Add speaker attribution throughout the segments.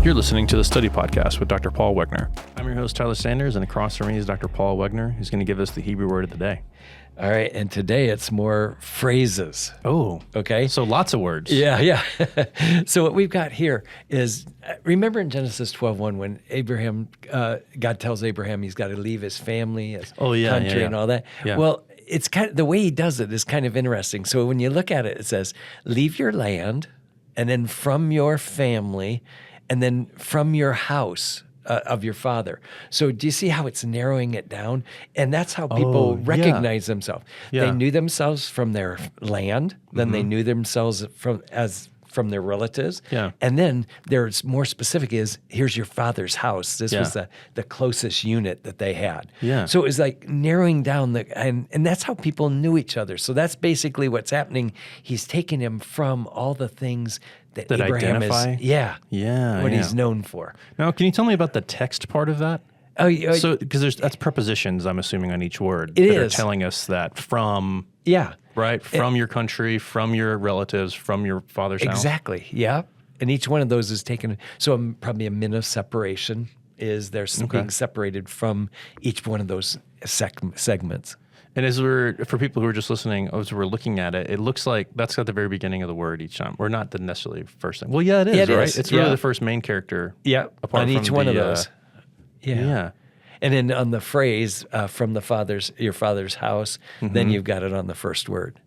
Speaker 1: You're listening to the Study Podcast with Dr. Paul Wegner. I'm your host, Tyler Sanders, and across from me is Dr. Paul Wegner, who's going to give us the Hebrew word of the day.
Speaker 2: All right, and today it's more phrases.
Speaker 1: Oh,
Speaker 2: okay.
Speaker 1: So lots of words.
Speaker 2: Yeah. So what we've got here is, remember in Genesis 12:1 when Abraham, God tells Abraham he's got to leave his family, his country, and all that.
Speaker 1: Yeah.
Speaker 2: Well, it's kind of the way he does it is kind of interesting. So when you look at it, it says, "Leave your land, and then from your family, and then from your house." Of your father. So do you see how it's narrowing it down? And that's how people recognize themselves.
Speaker 1: Yeah.
Speaker 2: They knew themselves from their land, then they knew themselves from their relatives.
Speaker 1: Yeah.
Speaker 2: And then there's more specific is, here's your father's house. This was the closest unit that they had.
Speaker 1: Yeah.
Speaker 2: So it was like narrowing down and that's how people knew each other. So that's basically what's happening. He's taking him from all the things that Abraham
Speaker 1: identify?
Speaker 2: what he's known for.
Speaker 1: Now, can you tell me about the text part of that?
Speaker 2: Oh, yeah.
Speaker 1: So, because that's prepositions, I'm assuming, on each word.
Speaker 2: It
Speaker 1: that
Speaker 2: is.
Speaker 1: are telling us that from, right? From your country, from your relatives, from your father's house.
Speaker 2: Exactly, yeah. And each one of those is taken, so probably a min of separation is they're being separated from each one of those segments.
Speaker 1: And for people who are just listening, as we're looking at it, it looks like that's at the very beginning of the word each time. Or not the necessarily first thing. Well, yeah, it is,
Speaker 2: it
Speaker 1: right?
Speaker 2: is.
Speaker 1: It's really the first main character.
Speaker 2: Yeah,
Speaker 1: apart
Speaker 2: on each
Speaker 1: from
Speaker 2: one
Speaker 1: the,
Speaker 2: of those. Yeah. And then on the phrase, from your father's house, then you've got it on the first word.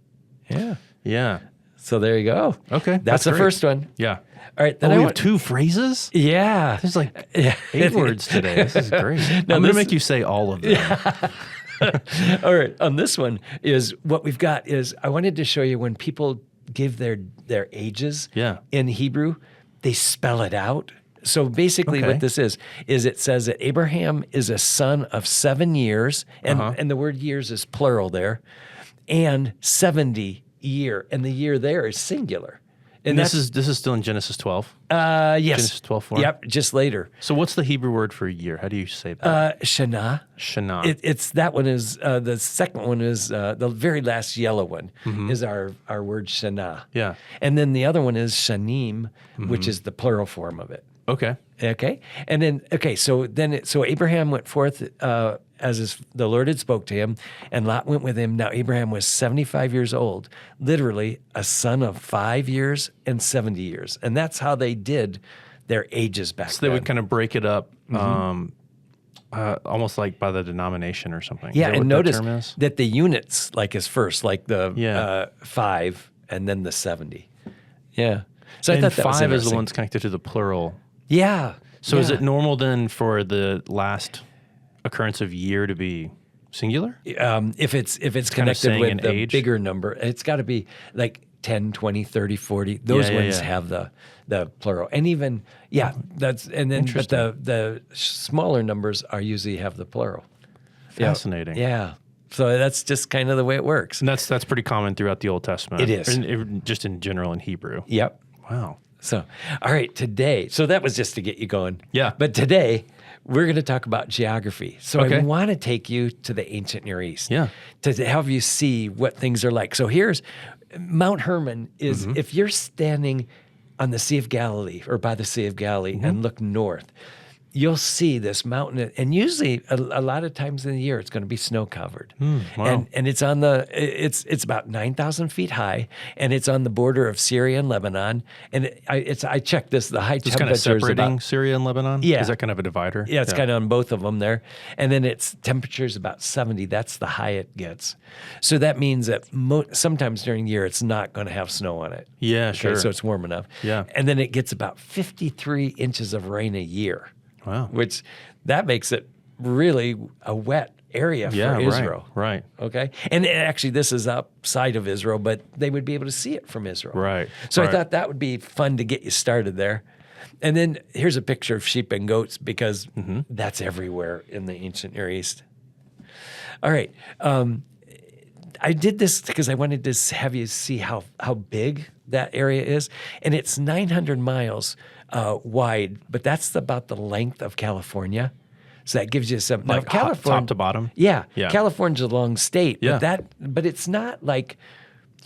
Speaker 2: Yeah.
Speaker 1: Yeah.
Speaker 2: So there you go.
Speaker 1: Okay.
Speaker 2: That's the
Speaker 1: great.
Speaker 2: first one.
Speaker 1: Yeah.
Speaker 2: All right. Then
Speaker 1: we have two phrases?
Speaker 2: Yeah.
Speaker 1: There's like 8 words today. This is great. I'm going to make you say all of them.
Speaker 2: Yeah. All right. On this one is what we've got is I wanted to show you when people give their ages in Hebrew, they spell it out. So basically what this is it says that Abraham is a son of 7 years, and the word years is plural there, and 70 year, and the year there is singular.
Speaker 1: And this is still in Genesis 12?
Speaker 2: Yes.
Speaker 1: Genesis 12:4?
Speaker 2: Yep, just later.
Speaker 1: So what's the Hebrew word for year? How do you say that?
Speaker 2: Shana.
Speaker 1: Shana.
Speaker 2: It's that one is, the second one is, the very last yellow one is our word Shana.
Speaker 1: Yeah.
Speaker 2: And then the other one is Shanim, which is the plural form of it.
Speaker 1: Okay.
Speaker 2: Okay. And then, so Abraham went forth as the Lord had spoke to him, and Lot went with him. Now Abraham was 75 years old, literally a son of 5 years and 70 years. And that's how they did their ages back then.
Speaker 1: So they would kind of break it up almost like by the denomination or something.
Speaker 2: Yeah,
Speaker 1: Is that
Speaker 2: and
Speaker 1: what
Speaker 2: notice
Speaker 1: that term is?
Speaker 2: that the units is first, like the 5 and then the 70. Yeah. So I
Speaker 1: and
Speaker 2: thought that was
Speaker 1: 5 is the
Speaker 2: interesting.
Speaker 1: one that's connected to the plural.
Speaker 2: Yeah.
Speaker 1: So is it normal then for the last occurrence of year to be singular?
Speaker 2: If it's
Speaker 1: kind of
Speaker 2: connected
Speaker 1: saying
Speaker 2: with
Speaker 1: an
Speaker 2: the
Speaker 1: age?
Speaker 2: bigger number, it's got to be like 10, 20, 30, 40. Those ones have the plural. And even, that's, and then, but the smaller numbers are usually have the plural.
Speaker 1: Fascinating.
Speaker 2: Yeah. So that's just kind of the way it works.
Speaker 1: And that's pretty common throughout the Old Testament.
Speaker 2: It is.
Speaker 1: Just in general in Hebrew.
Speaker 2: Yep.
Speaker 1: Wow.
Speaker 2: So, all right, today, so that was just to get you going.
Speaker 1: Yeah.
Speaker 2: But today, we're going to talk about geography. So I want to take you to the ancient Near East.
Speaker 1: Yeah.
Speaker 2: To have you see what things are like. So here's Mount Hermon is, if you're standing on the Sea of Galilee or by the Sea of Galilee and look north, you'll see this mountain, and usually a lot of times in the year it's going to be snow covered,
Speaker 1: wow.
Speaker 2: and it's on it's about 9,000 feet high, and it's on the border of Syria and Lebanon, and I checked this, the high
Speaker 1: It's
Speaker 2: temperature
Speaker 1: kind of
Speaker 2: is
Speaker 1: separating
Speaker 2: about,
Speaker 1: Syria and Lebanon?
Speaker 2: Yeah.
Speaker 1: Is that kind of a divider?
Speaker 2: yeah, it's kind of on both of them there, and then its temperature is about 70. That's the high it gets, so that means that sometimes during the year it's not going to have snow on it.
Speaker 1: Yeah,
Speaker 2: Okay,
Speaker 1: sure.
Speaker 2: so it's warm enough.
Speaker 1: Yeah.
Speaker 2: And then it gets about 53 inches of rain a year.
Speaker 1: Wow.
Speaker 2: Which that makes it really a wet area for Israel.
Speaker 1: Right.
Speaker 2: Okay. And actually, this is outside of Israel, but they would be able to see it from Israel.
Speaker 1: Right.
Speaker 2: So
Speaker 1: right.
Speaker 2: I thought that would be fun to get you started there. And then here's a picture of sheep and goats because that's everywhere in the ancient Near East. All right. I did this because I wanted to have you see how big that area is. And it's 900 miles wide, but that's about the length of California. So that gives you some...
Speaker 1: Like
Speaker 2: now, California,
Speaker 1: top to bottom?
Speaker 2: Yeah.
Speaker 1: Yeah.
Speaker 2: California's a long state,
Speaker 1: Yeah.
Speaker 2: but it's not like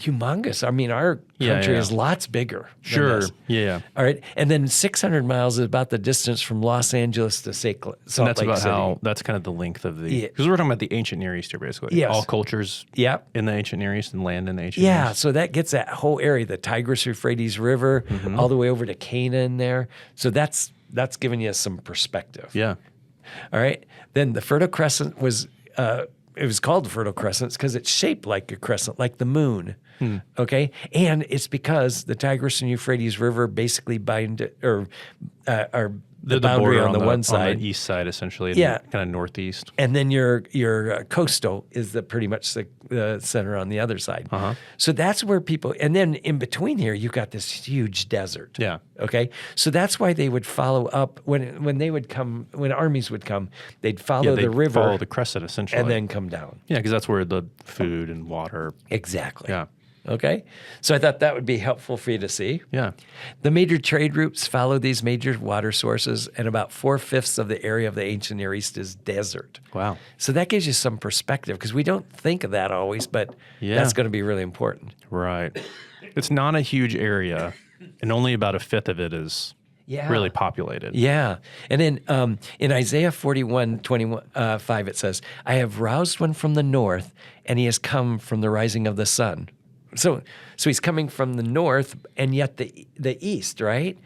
Speaker 2: humongous. I mean, our country is lots bigger.
Speaker 1: Sure.
Speaker 2: Than this.
Speaker 1: Yeah.
Speaker 2: All right. And then 600 miles is about the distance from Los Angeles to Salt Lake City.
Speaker 1: That's kind of the length of the, because we're talking about the ancient Near East here, basically.
Speaker 2: Yes.
Speaker 1: All cultures in the ancient Near East and land in the ancient Near East.
Speaker 2: So that gets that whole area, the Tigris-Euphrates River, all the way over to Canaan there. So that's giving you some perspective.
Speaker 1: Yeah.
Speaker 2: All right. Then the Fertile Crescent was, it was called the Fertile Crescent because it's shaped like a crescent, like the moon. Okay. And it's because the Tigris and Euphrates River basically bind or are the boundary on the one side.
Speaker 1: On the east side, essentially. Kind of northeast.
Speaker 2: And then your coastal is pretty much the center on the other side. So that's where people, and then in between here, you've got this huge desert.
Speaker 1: Yeah.
Speaker 2: Okay. So that's why they would follow up when they would come, when armies would come, they'd follow the river.
Speaker 1: Follow the crescent, essentially.
Speaker 2: And then come down.
Speaker 1: Yeah, because that's where the food and water.
Speaker 2: Exactly.
Speaker 1: Yeah.
Speaker 2: Okay. So I thought that would be helpful for you to see.
Speaker 1: Yeah.
Speaker 2: The major trade routes follow these major water sources, and about 4/5 of the area of the ancient Near East is desert.
Speaker 1: Wow.
Speaker 2: So that gives you some perspective because we don't think of that always, but that's going to be really important.
Speaker 1: Right. It's not a huge area, and only about 1/5 of it is really populated.
Speaker 2: Yeah. And then in Isaiah 41:5, it says, I have roused one from the north, and he has come from the rising of the sun. So he's coming from the north, and yet the east, right?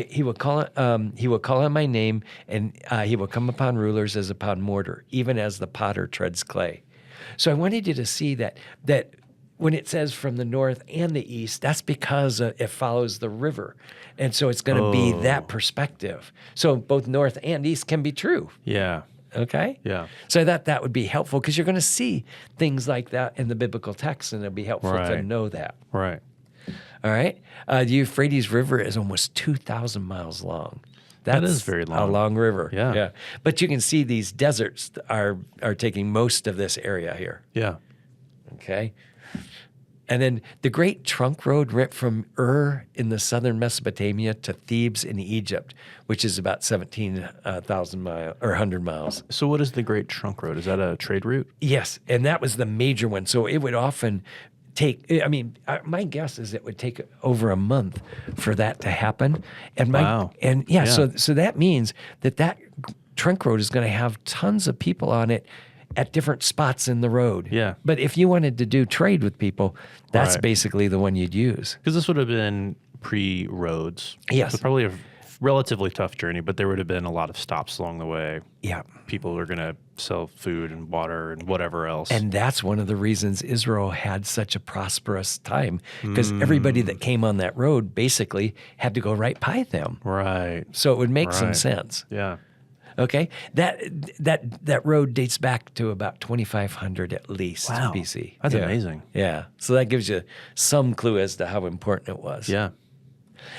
Speaker 2: He will call on my name, and he will come upon rulers as upon mortar, even as the potter treads clay. So I wanted you to see that when it says from the north and the east, that's because it follows the river, and so it's going to be that perspective. So both north and east can be true.
Speaker 1: Yeah.
Speaker 2: Okay?
Speaker 1: Yeah.
Speaker 2: So I thought that would be helpful because you're going to see things like that in the biblical text, and it'll be helpful to know that.
Speaker 1: Right.
Speaker 2: All right? The Euphrates River is almost 2,000 miles long.
Speaker 1: That is very long.
Speaker 2: A long river.
Speaker 1: Yeah.
Speaker 2: But you can see these deserts are taking most of this area here.
Speaker 1: Yeah.
Speaker 2: Okay? And then the Great Trunk Road went from Ur in the southern Mesopotamia to Thebes in Egypt, which is about 17,000 miles or 100 miles.
Speaker 1: So what is the Great Trunk Road? Is that a trade route?
Speaker 2: Yes, and that was the major one. So it would often take, my guess is it would take over a month for that to happen. And so that means that trunk road is going to have tons of people on it at different spots in the road.
Speaker 1: Yeah.
Speaker 2: But if you wanted to do trade with people, that's basically the one you'd use.
Speaker 1: Because this would have been pre-roads.
Speaker 2: Yes.
Speaker 1: So probably a relatively tough journey, but there would have been a lot of stops along the way.
Speaker 2: Yeah.
Speaker 1: People are going to sell food and water and whatever else.
Speaker 2: And that's one of the reasons Israel had such a prosperous time, because everybody that came on that road basically had to go right by them.
Speaker 1: Right.
Speaker 2: So it would make some sense.
Speaker 1: Yeah.
Speaker 2: Okay, that road dates back to about 2,500 at least BC.
Speaker 1: That's amazing.
Speaker 2: Yeah, so that gives you some clue as to how important it was.
Speaker 1: Yeah.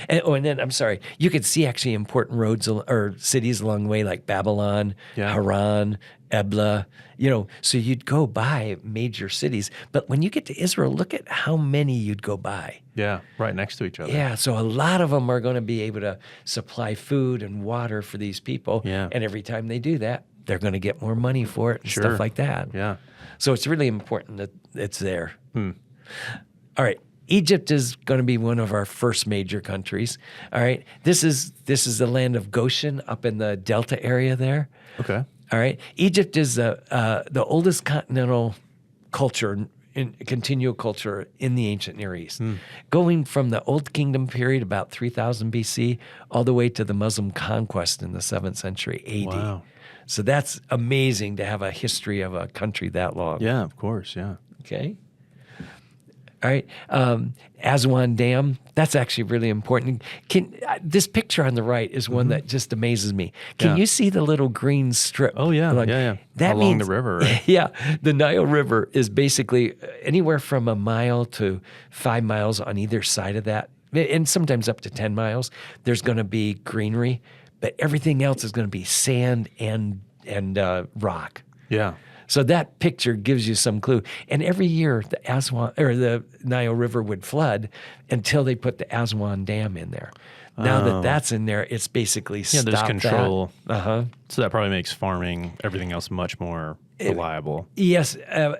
Speaker 2: And then, I'm sorry, you could see actually important roads or cities along the way like Babylon, Haran, Ebla, so you'd go by major cities. But when you get to Israel, look at how many you'd go by.
Speaker 1: Yeah, right next to each other.
Speaker 2: Yeah, so a lot of them are going to be able to supply food and water for these people.
Speaker 1: Yeah.
Speaker 2: And every time they do that, they're going to get more money for it and stuff like that.
Speaker 1: Yeah.
Speaker 2: So it's really important that it's there. All right. Egypt is going to be one of our first major countries. All right. This is the land of Goshen up in the Delta area there.
Speaker 1: Okay.
Speaker 2: All right. Egypt is the oldest continental culture, continual culture in the ancient Near East, going from the Old Kingdom period, about 3000 BC, all the way to the Muslim conquest in the 7th century AD.
Speaker 1: Wow.
Speaker 2: So that's amazing to have a history of a country that long.
Speaker 1: Yeah, of course. Yeah.
Speaker 2: Okay. All right. Aswan Dam, that's actually really important. This picture on the right is one that just amazes me. Can you see the little green strip?
Speaker 1: Oh, yeah. That along the river, right?
Speaker 2: Yeah. The Nile River is basically anywhere from 1 mile to 5 miles on either side of that, and sometimes up to 10 miles. There's going to be greenery, but everything else is going to be sand and rock.
Speaker 1: Yeah.
Speaker 2: So that picture gives you some clue. And every year the Nile River would flood until they put the Aswan Dam in there. Now that that's in there, it's basically stopped
Speaker 1: there's control.
Speaker 2: that.
Speaker 1: So that probably makes farming, everything else much more reliable.
Speaker 2: Yes.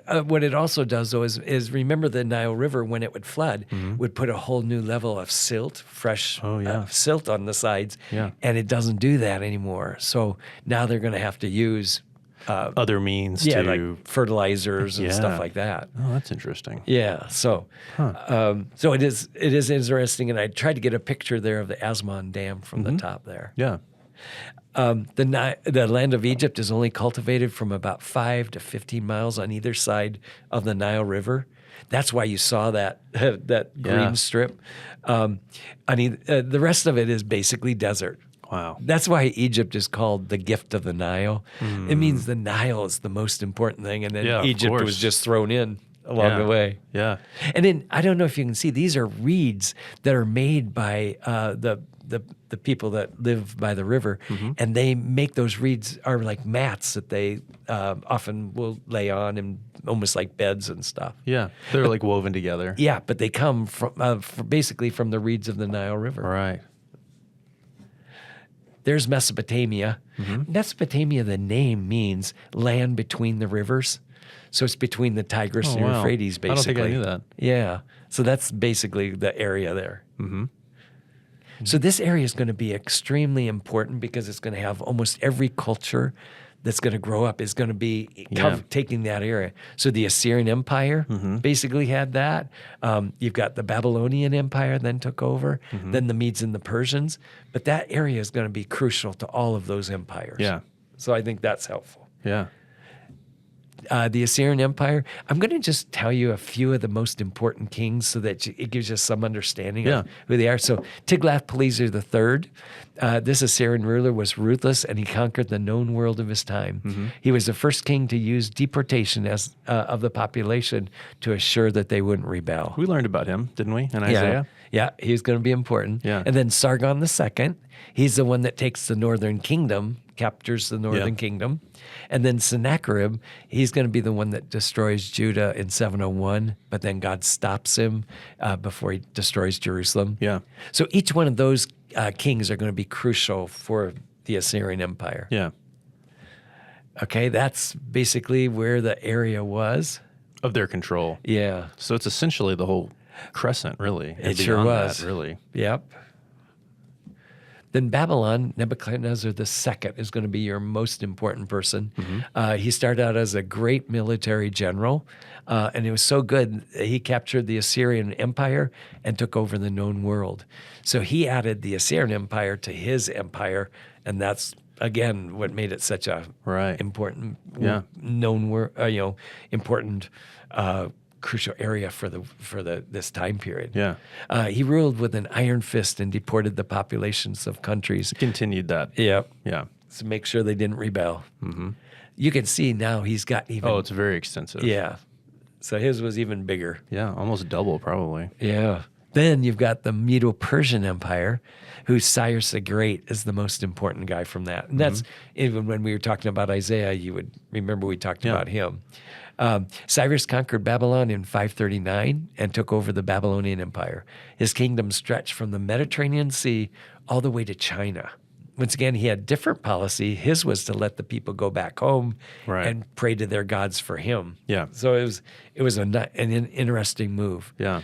Speaker 2: What it also does, though, is remember the Nile River, when it would flood, would put a whole new level of silt, fresh silt on the sides.
Speaker 1: Yeah.
Speaker 2: And it doesn't do that anymore. So now they're going to have to use
Speaker 1: other means to
Speaker 2: like fertilizers and stuff like that.
Speaker 1: Oh, that's interesting.
Speaker 2: Yeah. So so it is interesting. And I tried to get a picture there of the Aswan Dam from the top there.
Speaker 1: Yeah.
Speaker 2: The land of Egypt is only cultivated from about 5 to 15 miles on either side of the Nile River. That's why you saw that green strip. The rest of it is basically desert.
Speaker 1: Wow.
Speaker 2: That's why Egypt is called the gift of the Nile. It means the Nile is the most important thing, and then Egypt was just thrown in along the way.
Speaker 1: Yeah.
Speaker 2: And then I don't know if you can see, these are reeds that are made by the people that live by the river, and they make those reeds are like mats that they often will lay on, and almost like beds and stuff.
Speaker 1: Yeah. They're like woven together.
Speaker 2: Yeah, but they come from basically from the reeds of the Nile River.
Speaker 1: Right.
Speaker 2: There's Mesopotamia. Mesopotamia, the name means land between the rivers. So it's between the Tigris and Euphrates, basically.
Speaker 1: I don't think I knew that.
Speaker 2: Yeah. So that's basically the area there. So this area is going to be extremely important because it's going to have almost every culture that's going to grow up is going to be taking that area. So the Assyrian Empire basically had that. You've got the Babylonian Empire then took over, then the Medes and the Persians. But that area is going to be crucial to all of those empires.
Speaker 1: Yeah.
Speaker 2: So I think that's helpful.
Speaker 1: Yeah.
Speaker 2: The Assyrian Empire, I'm going to just tell you a few of the most important kings so that it gives you some understanding of who they are. So Tiglath-Pileser III, this Assyrian ruler was ruthless, and he conquered the known world of his time. He was the first king to use deportation as of the population to assure that they wouldn't rebel.
Speaker 1: We learned about him, didn't we, in Isaiah?
Speaker 2: Yeah, he's going to be important.
Speaker 1: Yeah.
Speaker 2: And then Sargon II, he's the one that takes the northern kingdom, captures the northern kingdom. And then Sennacherib, he's going to be the one that destroys Judah in 701, but then God stops him before he destroys Jerusalem.
Speaker 1: Yeah.
Speaker 2: So each one of those kings are going to be crucial for the Assyrian Empire.
Speaker 1: Yeah.
Speaker 2: Okay, that's basically where the area was.
Speaker 1: Of their control.
Speaker 2: Yeah.
Speaker 1: So it's essentially the whole crescent, really. And
Speaker 2: It sure
Speaker 1: beyond
Speaker 2: was.
Speaker 1: that, really.
Speaker 2: Yep. Then Babylon, Nebuchadnezzar II is going to be your most important person. He started out as a great military general, and it was so good, he captured the Assyrian Empire and took over the known world. So he added the Assyrian Empire to his empire, and that's, again, what made it such a important, known world, important crucial area for this time period.
Speaker 1: Yeah.
Speaker 2: He ruled with an iron fist and deported the populations of countries.
Speaker 1: Continued that.
Speaker 2: Yep.
Speaker 1: Yeah.
Speaker 2: To make sure they didn't rebel. You can see now he's got even...
Speaker 1: Oh, it's very extensive.
Speaker 2: Yeah. So his was even bigger.
Speaker 1: Yeah, almost double probably.
Speaker 2: Yeah. Then you've got the Medo-Persian Empire, whose Cyrus the Great is the most important guy from that. And that's, even when we were talking about Isaiah, you would remember we talked about him. Cyrus conquered Babylon in 539 and took over the Babylonian Empire. His kingdom stretched from the Mediterranean Sea all the way to China. Once again, he had different policy. His was to let the people go back home and pray to their gods for him.
Speaker 1: Yeah.
Speaker 2: So it was an interesting move.
Speaker 1: Yeah.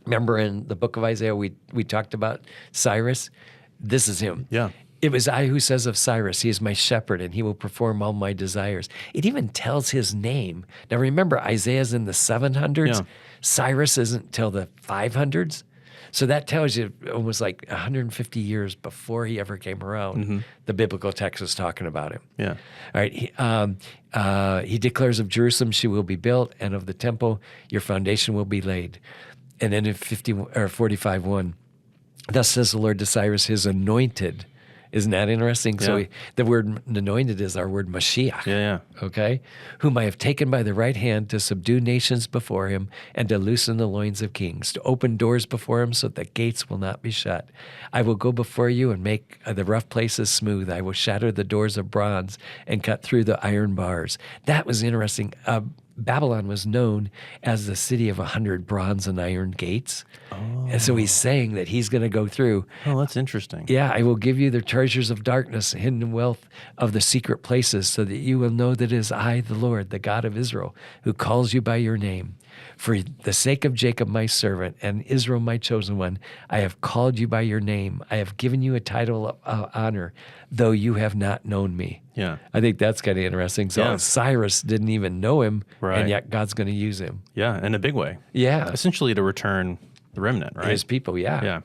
Speaker 2: Remember in the book of Isaiah, we talked about Cyrus? This is him.
Speaker 1: Yeah.
Speaker 2: It was I who says of Cyrus, he is my shepherd and he will perform all my desires. It even tells his name. Now remember, Isaiah's in the 700s.
Speaker 1: Yeah.
Speaker 2: Cyrus isn't till the 500s. So that tells you almost like 150 years before he ever came around, the biblical text is talking about him.
Speaker 1: Yeah.
Speaker 2: All right. He declares of Jerusalem, she will be built, and of the temple, your foundation will be laid. And then in 45:1, thus says the Lord to Cyrus, his anointed. Isn't that interesting?
Speaker 1: Yeah.
Speaker 2: So the word anointed is our word Mashiach.
Speaker 1: Yeah.
Speaker 2: Okay? Whom I have taken by the right hand to subdue nations before him and to loosen the loins of kings, to open doors before him so that gates will not be shut. I will go before you and make the rough places smooth. I will shatter the doors of bronze and cut through the iron bars. That was interesting. Babylon was known as the city of 100 bronze and iron gates. And so he's saying that he's going to go through.
Speaker 1: Oh, that's interesting.
Speaker 2: Yeah, I will give you the treasures of darkness, hidden wealth of the secret places, so that you will know that it is I, the Lord, the God of Israel, who calls you by your name. For the sake of Jacob, my servant, and Israel, my chosen one, I have called you by your name. I have given you a title of honor, though you have not known me.
Speaker 1: Yeah.
Speaker 2: I think that's kind of interesting. So Cyrus didn't even know him,
Speaker 1: Right.
Speaker 2: and yet God's going to use him.
Speaker 1: Yeah, in a big way.
Speaker 2: Yeah.
Speaker 1: Essentially to return the remnant, right?
Speaker 2: His people, yeah.
Speaker 1: Yeah.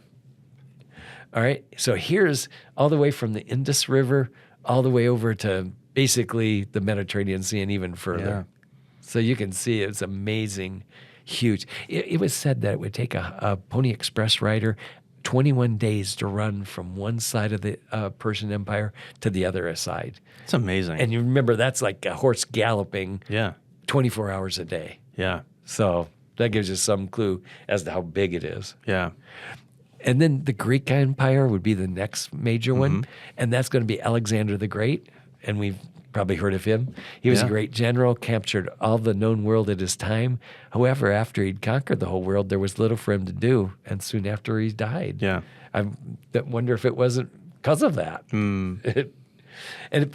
Speaker 2: All right. So here's all the way from the Indus River all the way over to basically the Mediterranean Sea and even further. So you can see it's amazing, huge. It was said that it would take a Pony Express rider 21 days to run from one side of the Persian Empire to the other side.
Speaker 1: It's amazing.
Speaker 2: And you remember that's like a horse galloping 24 hours a day.
Speaker 1: Yeah.
Speaker 2: So that gives you some clue as to how big it is.
Speaker 1: Yeah.
Speaker 2: And then the Greek Empire would be the next major one, and that's going to be Alexander the Great, and we've probably heard of him. He was a great general, captured all the known world at his time. However, after he'd conquered the whole world, there was little for him to do, and soon after he died.
Speaker 1: Yeah.
Speaker 2: I wonder if it wasn't because of that. And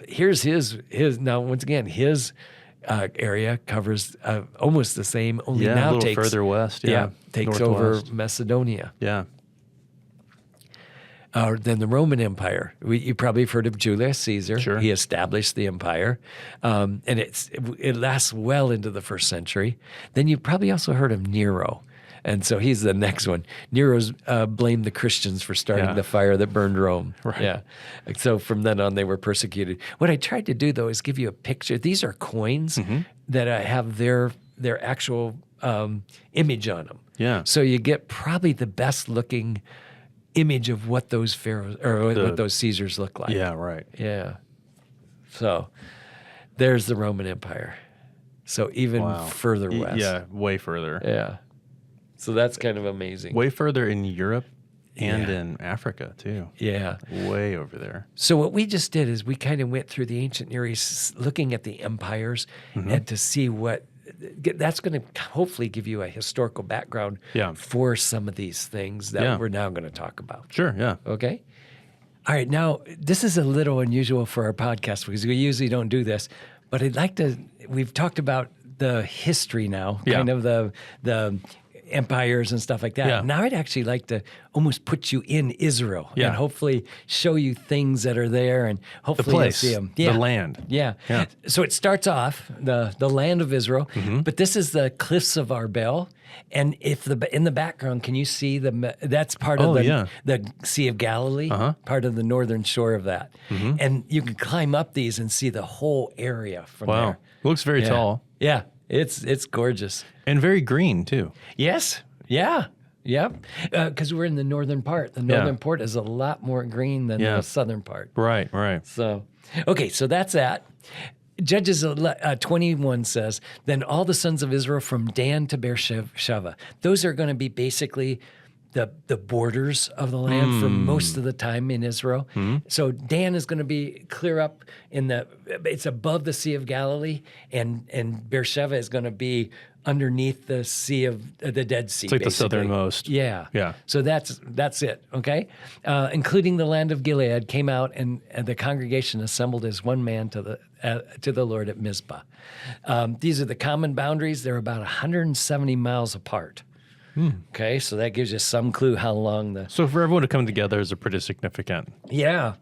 Speaker 2: here's his now, once again, his area covers almost the same, only
Speaker 1: a
Speaker 2: now
Speaker 1: little
Speaker 2: takes
Speaker 1: further west.
Speaker 2: takes
Speaker 1: Northwest.
Speaker 2: over Macedonia.
Speaker 1: Yeah.
Speaker 2: Then the Roman Empire. You probably have heard of Julius Caesar.
Speaker 1: Sure.
Speaker 2: He established the empire, and it lasts well into the first century. Then you probably also heard of Nero, and so he's the next one. Nero's blamed the Christians for starting the fire that burned Rome.
Speaker 1: Right.
Speaker 2: Yeah. So from then on, they were persecuted. What I tried to do, though, is give you a picture. These are coins that have their actual image on them.
Speaker 1: Yeah.
Speaker 2: So you get probably the best looking image of what those pharaohs or what those Caesars look like.
Speaker 1: Yeah, right.
Speaker 2: Yeah. So there's the Roman Empire. So even further west.
Speaker 1: Yeah, way further.
Speaker 2: Yeah. So that's kind of amazing.
Speaker 1: Way further in Europe and in Africa, too.
Speaker 2: Yeah.
Speaker 1: Way over there.
Speaker 2: So what we just did is we kind of went through the ancient Near East looking at the empires and to see what that's going to hopefully give you a historical background for some of these things that we're now going to talk about.
Speaker 1: Sure, yeah.
Speaker 2: Okay. All right. Now, this is a little unusual for our podcast because we usually don't do this, but I'd like to, we've talked about the history now, kind of the empires and stuff like that.
Speaker 1: Yeah.
Speaker 2: Now I'd actually like to almost put you in Israel and hopefully show you things that are there and hopefully you'll see them.
Speaker 1: The land.
Speaker 2: Yeah. So it starts off the land of Israel, but this is the cliffs of Arbel. And if in the background, can you see that's part of the Sea of Galilee, part of the northern shore of that. And you can climb up these and see the whole area from there.
Speaker 1: It looks very tall.
Speaker 2: Yeah. It's gorgeous.
Speaker 1: And very green, too.
Speaker 2: Yes. Yeah. Yep. Because we're in the northern part. The northern part is a lot more green than the southern part.
Speaker 1: Right.
Speaker 2: So, okay, so that's that. Judges 21 says, then all the sons of Israel from Dan to Beersheba. Those are going to be basically the borders of the land for most of the time in Israel. So Dan is going to be clear up it's above the Sea of Galilee, and Beersheba is going to be underneath the Sea of the Dead Sea.
Speaker 1: It's like
Speaker 2: basically.
Speaker 1: the southernmost.
Speaker 2: Yeah. So that's it. Okay, including the land of Gilead came out, and the congregation assembled as one man to the Lord at Mizpah. These are the common boundaries. They're about 170 miles apart. Okay, so that gives you some clue how long
Speaker 1: So for everyone to come together is a pretty significant.
Speaker 2: Yeah,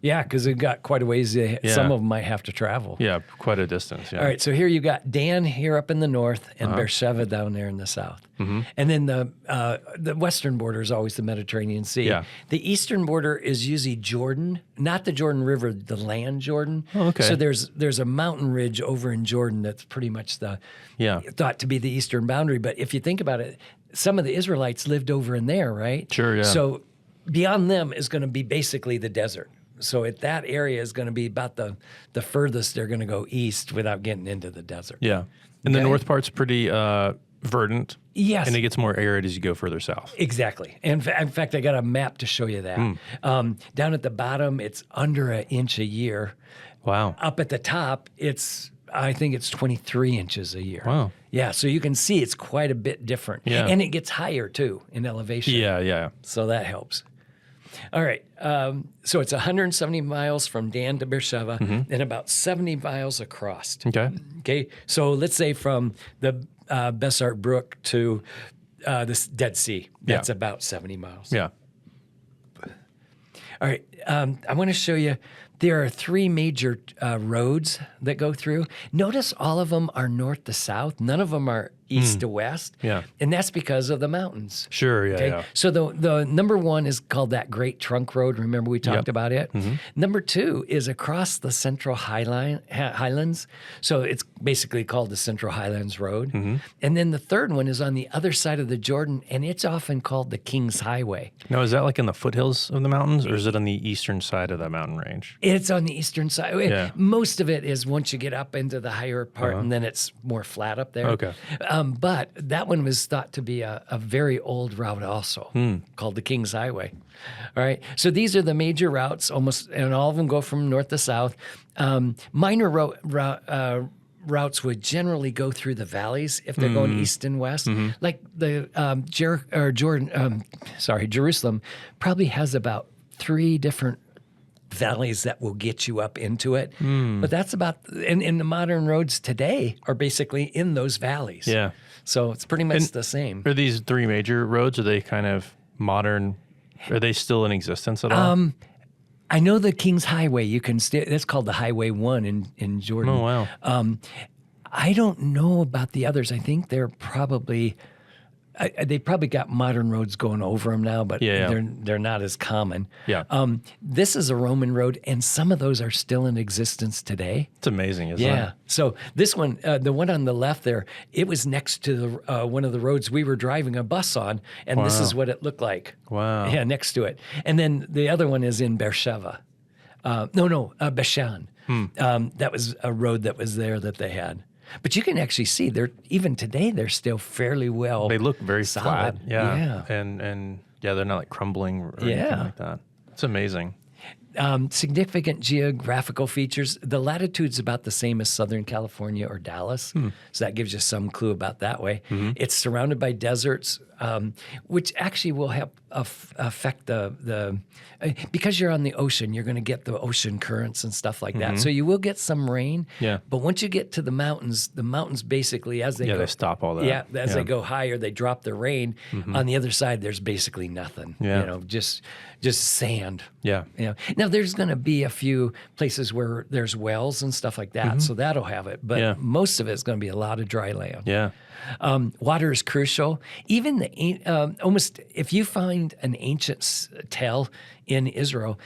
Speaker 2: because they've got quite a ways. Some of them might have to travel.
Speaker 1: Yeah, quite a distance. Yeah.
Speaker 2: All right, so here you got Dan here up in the north and Beersheba down there in the south. And then the western border is always the Mediterranean Sea.
Speaker 1: Yeah.
Speaker 2: The eastern border is usually Jordan, not the Jordan River, the land Jordan.
Speaker 1: Oh, okay.
Speaker 2: So there's a mountain ridge over in Jordan that's pretty much thought to be the eastern boundary. But if you think about it, some of the Israelites lived over in there, right?
Speaker 1: Sure, yeah.
Speaker 2: So beyond them is going to be basically the desert. So at that area is going to be about the furthest they're going to go east without getting into the desert.
Speaker 1: Yeah. And the north part's pretty verdant.
Speaker 2: Yes.
Speaker 1: And it gets more arid as you go further south.
Speaker 2: Exactly. And in fact, I got a map to show you that. Down at the bottom, it's under an inch a year.
Speaker 1: Wow.
Speaker 2: Up at the top, it's I think it's 23 inches a year.
Speaker 1: Wow.
Speaker 2: Yeah, so you can see it's quite a bit different.
Speaker 1: Yeah.
Speaker 2: And it gets higher, too, in elevation.
Speaker 1: Yeah.
Speaker 2: So that helps. All right. So it's 170 miles from Dan to Beersheba and about 70 miles across.
Speaker 1: Okay.
Speaker 2: Okay. So let's say from the Besart Brook to the Dead Sea. That's about 70 miles.
Speaker 1: Yeah.
Speaker 2: All right. I want to show you. There are 3 major roads that go through. Notice all of them are north to south. None of them are east to west.
Speaker 1: Yeah.
Speaker 2: And that's because of the mountains.
Speaker 1: Sure. Yeah. Yeah.
Speaker 2: So the number 1 is called that Great Trunk Road. Remember we talked about it? Number 2 is across the Central Highlands. So it's basically called the Central Highlands Road. And then the third one is on the other side of the Jordan, and it's often called the King's Highway.
Speaker 1: Now, is that like in the foothills of the mountains, or is it on the eastern side of that mountain range?
Speaker 2: It's on the eastern side.
Speaker 1: Yeah.
Speaker 2: Most of it is once you get up into the higher part, and then it's more flat up there.
Speaker 1: Okay.
Speaker 2: But that one was thought to be a very old route also, called the King's Highway. All right. So these are the major routes, almost, and all of them go from north to south. Minor routes would generally go through the valleys if they're going east and west. Like the Jerusalem probably has about 3 different valleys that will get you up into it. But that's about, and the modern roads today are basically in those valleys.
Speaker 1: Yeah.
Speaker 2: So it's pretty much the same.
Speaker 1: Are these 3 major roads, are they kind of modern? Are they still in existence at all?
Speaker 2: I know the King's Highway, you can still, that's called the Highway 1 in Jordan.
Speaker 1: Oh, wow.
Speaker 2: I don't know about the others. I think they're probably, they probably got modern roads going over them now, but they're not as common.
Speaker 1: Yeah.
Speaker 2: This is a Roman road, and some of those are still in existence today.
Speaker 1: It's amazing, isn't it?
Speaker 2: Yeah. So this one, the one on the left there, it was next to the one of the roads we were driving a bus on, and this is what it looked like.
Speaker 1: Wow.
Speaker 2: Yeah, next to it. And then the other one is in Beersheba. Bashan. That was a road that was there that they had. But you can actually see even today they're still fairly well.
Speaker 1: They look very
Speaker 2: solid.
Speaker 1: flat. Yeah. And they're not like crumbling or anything like that. It's amazing.
Speaker 2: Significant geographical features. The latitude's about the same as Southern California or Dallas, so that gives you some clue about that way. It's surrounded by deserts, which actually will help affect the because you're on the ocean, you're going to get the ocean currents and stuff like that. So you will get some rain. Yeah. But once you get to the mountains basically as they go,
Speaker 1: they stop all that.
Speaker 2: Yeah, as they go higher, they drop the rain. On the other side, there's basically nothing.
Speaker 1: Yeah.
Speaker 2: Just sand.
Speaker 1: Yeah.
Speaker 2: Now there's going to be a few places where there's wells and stuff like that, so that'll have it. But most of it's going to be a lot of dry land.
Speaker 1: Yeah.
Speaker 2: Water is crucial. Even almost if you find an ancient tell in Israel,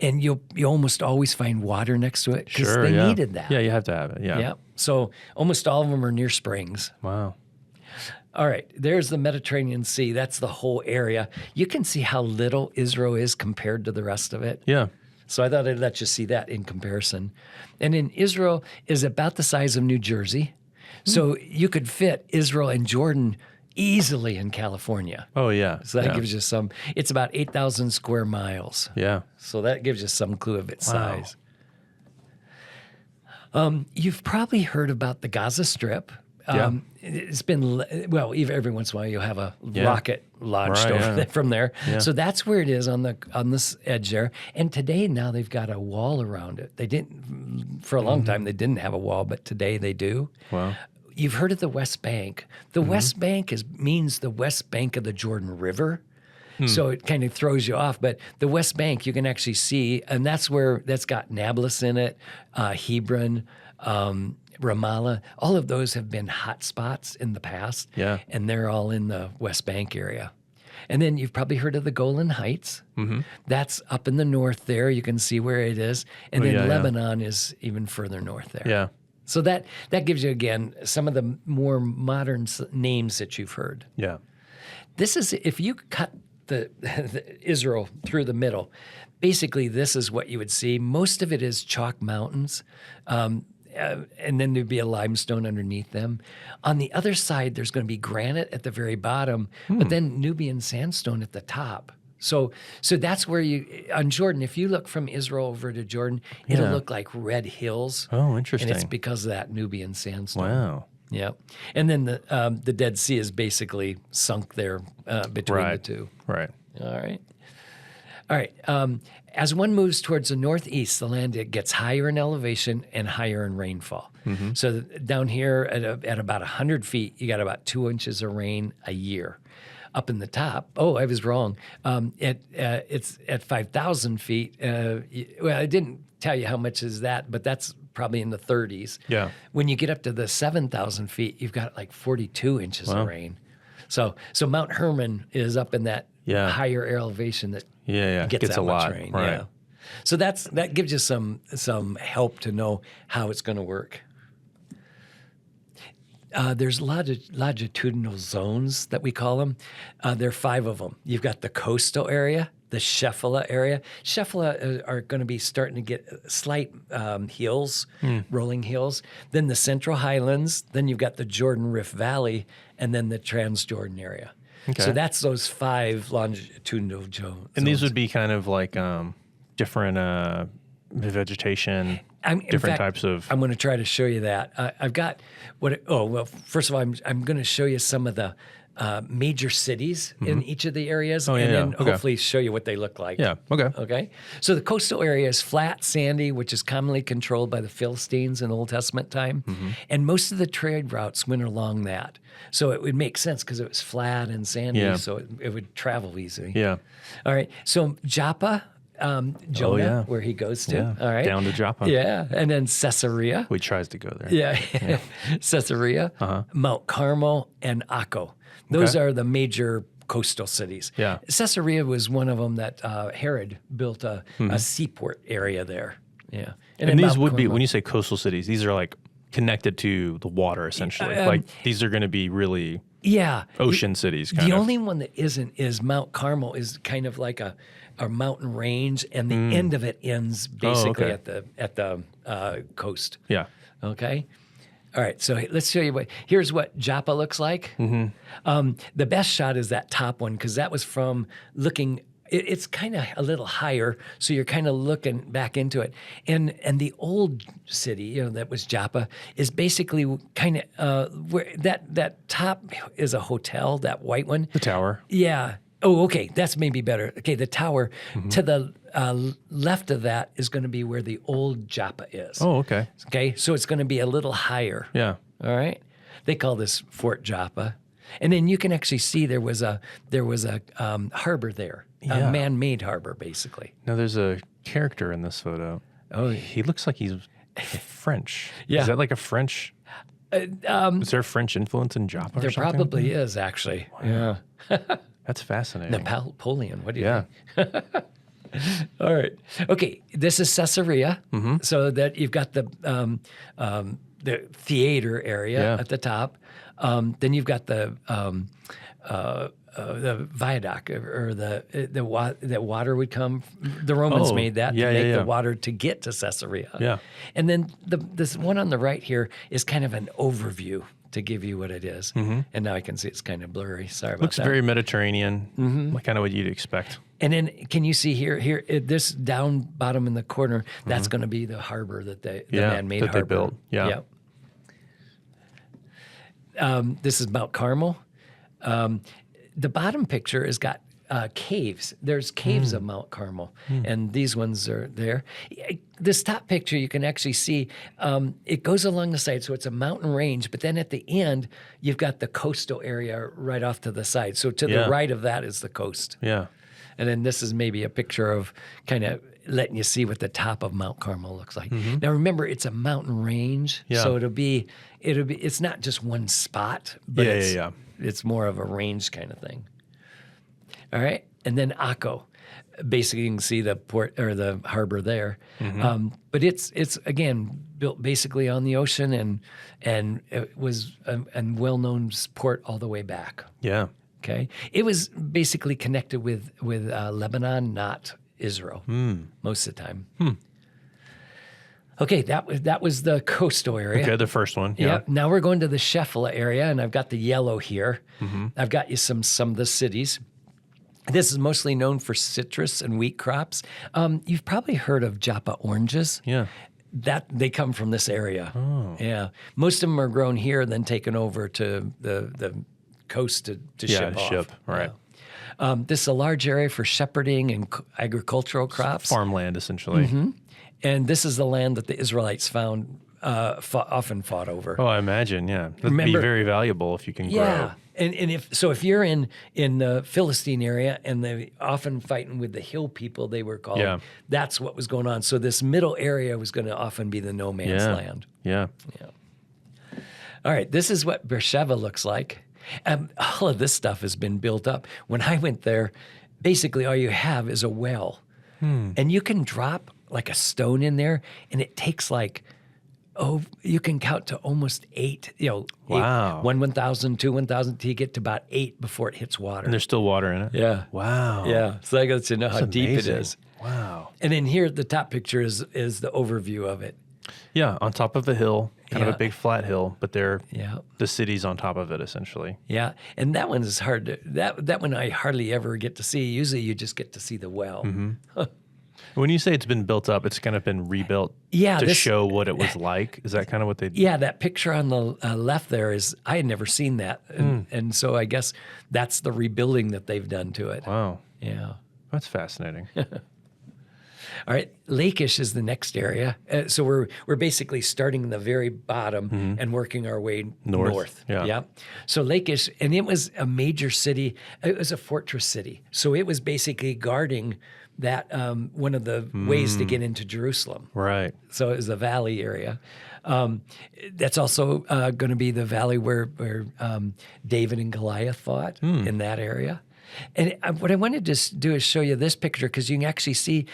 Speaker 2: and you almost always find water next to it because they needed that.
Speaker 1: Yeah, you have to have it. Yeah.
Speaker 2: So almost all of them are near springs.
Speaker 1: Wow.
Speaker 2: All right, there's the Mediterranean Sea. That's the whole area. You can see how little Israel is compared to the rest of it.
Speaker 1: Yeah.
Speaker 2: So I thought I'd let you see that in comparison. And in Israel is about the size of New Jersey. So you could fit Israel and Jordan easily in California.
Speaker 1: Oh, yeah.
Speaker 2: So that gives you some, it's about 8,000 square miles.
Speaker 1: Yeah.
Speaker 2: So that gives you some clue of its size. You've probably heard about the Gaza Strip. It's been, even every once in a while you'll have a rocket launched over there from there. Yeah. So that's where it is on this edge there. And today now they've got a wall around it. They didn't, for a long time they didn't have a wall, but today they do.
Speaker 1: Wow.
Speaker 2: You've heard of the West Bank. The West Bank means the West Bank of the Jordan River. So it kind of throws you off. But the West Bank you can actually see, and that's got Nablus in it, Hebron, Ramallah. All of those have been hot spots in the past. Yeah. And they're all in the West Bank area. And then you've probably heard of the Golan Heights. That's up in the north there. You can see where it is. And then Lebanon is even further north there.
Speaker 1: Yeah.
Speaker 2: So that gives you, again, some of the more modern names that you've heard.
Speaker 1: Yeah.
Speaker 2: This is, if you cut the Israel through the middle, basically this is what you would see. Most of it is chalk mountains, and then there'd be a limestone underneath them. On the other side, there's going to be granite at the very bottom, but then Nubian sandstone at the top. So that's where on Jordan, if you look from Israel over to Jordan, it'll
Speaker 1: Yeah.
Speaker 2: look like red hills.
Speaker 1: Oh, interesting.
Speaker 2: And it's because of that Nubian sandstone.
Speaker 1: Wow.
Speaker 2: Yeah. And then the Dead Sea is basically sunk there between the two.
Speaker 1: Right.
Speaker 2: All right. All right. As one moves towards the northeast, the land it gets higher in elevation and higher in rainfall.
Speaker 1: Mm-hmm.
Speaker 2: So down here at about 100 feet, you got about 2 inches of rain a year. Up in the top, I was wrong. It's at 5,000 feet. Well, I didn't tell you how much is that, but that's probably in the 30s.
Speaker 1: Yeah.
Speaker 2: When you get up to the 7,000 feet, you've got like 42 inches of rain. So Mount Hermon is up in that higher elevation that gets that
Speaker 1: a
Speaker 2: much
Speaker 1: lot.
Speaker 2: rain.
Speaker 1: Right.
Speaker 2: Yeah. So that gives you some help to know how it's going to work. There's longitudinal zones that we call them. There are 5 of them. You've got the coastal area, the Shephelah area. Shephelah are going to be starting to get slight hills, rolling hills. Then the Central Highlands. Then you've got the Jordan Rift Valley, and then the Transjordan area.
Speaker 1: Okay.
Speaker 2: So that's those 5 longitudinal zones.
Speaker 1: And these would be kind of like different vegetation, different types of.
Speaker 2: I'm going to try to show you that. I've got first of all, I'm going to show you some of the major cities in each of the areas, and then hopefully show you what they look like.
Speaker 1: Yeah. Okay.
Speaker 2: Okay. So the coastal area is flat, sandy, which is commonly controlled by the Philistines in Old Testament time, and most of the trade routes went along that. So it would make sense because it was flat and sandy, so it would travel easily.
Speaker 1: Yeah.
Speaker 2: All right. So Joppa. Jonah, where he goes to.
Speaker 1: Yeah.
Speaker 2: All right.
Speaker 1: Down to Joppa.
Speaker 2: Yeah. And then Caesarea.
Speaker 1: He tries to go there.
Speaker 2: Yeah. Caesarea, Mount Carmel, and Akko. Those are the major coastal cities.
Speaker 1: Yeah.
Speaker 2: Caesarea was one of them that Herod built a seaport area there. Yeah.
Speaker 1: And these would be, when you say coastal cities, these are like connected to the water, essentially. Like these are going to be really ocean cities.
Speaker 2: The only one that isn't is Mount Carmel is kind of like a mountain range, and the end of it ends basically at the coast.
Speaker 1: Yeah.
Speaker 2: Okay. All right. So let's show you here's what Joppa looks like. The best shot is that top one because that was from looking. It's kind of a little higher, so you're kind of looking back into it. And the old city, that was Joppa, is basically kind of where that top is a hotel, that white one.
Speaker 1: The tower.
Speaker 2: Yeah. Oh, okay. That's maybe better. Okay, the tower to the left of that is going to be where the old Joppa is.
Speaker 1: Oh, okay.
Speaker 2: Okay, so it's going to be a little higher.
Speaker 1: Yeah.
Speaker 2: All right. They call this Fort Joppa, and then you can actually see there was a harbor there, a man-made harbor, basically.
Speaker 1: Now there's a character in this photo. Oh, he looks like he's French.
Speaker 2: Yeah.
Speaker 1: Is that like a French? Is there a French influence in Joppa?
Speaker 2: There
Speaker 1: or something?
Speaker 2: probably is, actually. Wow. Yeah.
Speaker 1: That's fascinating.
Speaker 2: Napoleon. What do you think? All right. Okay. This is Caesarea. So that you've got the theater area at the top. Then you've got the viaduct, or the water would come. The Romans made that to make the water to get to Caesarea.
Speaker 1: Yeah.
Speaker 2: And then this one on the right here is kind of an overview to give you what it is. And now I can see it's kind of blurry. Sorry about that.
Speaker 1: Looks very Mediterranean, like kind of what you'd expect.
Speaker 2: And then can you see here this down bottom in the corner, that's going to be the harbor that the man-made harbor.
Speaker 1: They built. Yeah.
Speaker 2: This is Mount Carmel. The bottom picture has got caves. There's caves of Mount Carmel, and these ones are there. This top picture, you can actually see it goes along the side, so it's a mountain range, but then at the end, you've got the coastal area right off to the side. So to the right of that is the coast.
Speaker 1: Yeah.
Speaker 2: And then this is maybe a picture of kind of letting you see what the top of Mount Carmel looks like. Now remember, it's a mountain range, so it'll be. It's not just one spot, but it's more of a range kind of thing. All right, and then Akko, basically you can see the port or the harbor there, but it's again built basically on the ocean, and it was a well-known port all the way back.
Speaker 1: Yeah.
Speaker 2: Okay, it was basically connected with Lebanon, not Israel, most of the time. Okay, that was the coastal area.
Speaker 1: Okay, the first one.
Speaker 2: Yeah. Now we're going to the Shephelah area, and I've got the yellow here. I've got you some of the cities. This is mostly known for citrus and wheat crops. You've probably heard of Japa oranges.
Speaker 1: Yeah.
Speaker 2: That they come from this area.
Speaker 1: Oh.
Speaker 2: Yeah. Most of them are grown here, then taken over to the coast to ship off.
Speaker 1: Ship, right.
Speaker 2: Yeah. This is a large area for shepherding and agricultural crops.
Speaker 1: Farmland, essentially.
Speaker 2: And this is the land that the Israelites found often fought over.
Speaker 1: Oh, I imagine, yeah. That'd be very valuable if you can grow.
Speaker 2: Yeah. And if you're in the Philistine area and they often fighting with the hill people, they were called.
Speaker 1: Yeah.
Speaker 2: That's what was going on. So this middle area was going to often be the no man's land.
Speaker 1: Yeah.
Speaker 2: Yeah. All right. This is what Beersheba looks like. All of this stuff has been built up. When I went there, basically all you have is a well, and you can drop like a stone in there, and it takes like. Oh, you can count to almost 8,
Speaker 1: Wow.
Speaker 2: 1,000, 2, 1,000, till you get to about 8 before it hits water.
Speaker 1: And there's still water in it?
Speaker 2: Yeah.
Speaker 1: Wow.
Speaker 2: Yeah. So I got to know how deep it is.
Speaker 1: Wow.
Speaker 2: And then here, the top picture is the overview of it.
Speaker 1: Yeah, on top of a hill, kind of
Speaker 2: Yeah.
Speaker 1: a big flat hill, but
Speaker 2: Yeah.
Speaker 1: the city's on top of it, essentially.
Speaker 2: Yeah. And that one is hard to, that one I hardly ever get to see. Usually you just get to see the well.
Speaker 1: When you say it's been built up, it's kind of been rebuilt to show what it was like. Is that kind of what they?
Speaker 2: Yeah, that picture on the left there is, I had never seen that. And so I guess that's the rebuilding that they've done to it.
Speaker 1: Wow,
Speaker 2: Yeah.
Speaker 1: that's fascinating.
Speaker 2: All right, Lachish is the next area. So we're basically starting in the very bottom and working our way north.
Speaker 1: Yeah.
Speaker 2: So Lachish, and it was a major city. It was a fortress city. So it was basically guarding that one of the ways to get into Jerusalem.
Speaker 1: Right.
Speaker 2: So it was the valley area. That's also going to be the valley where David and Goliath fought in that area. And what I wanted to do is show you this picture because you can actually see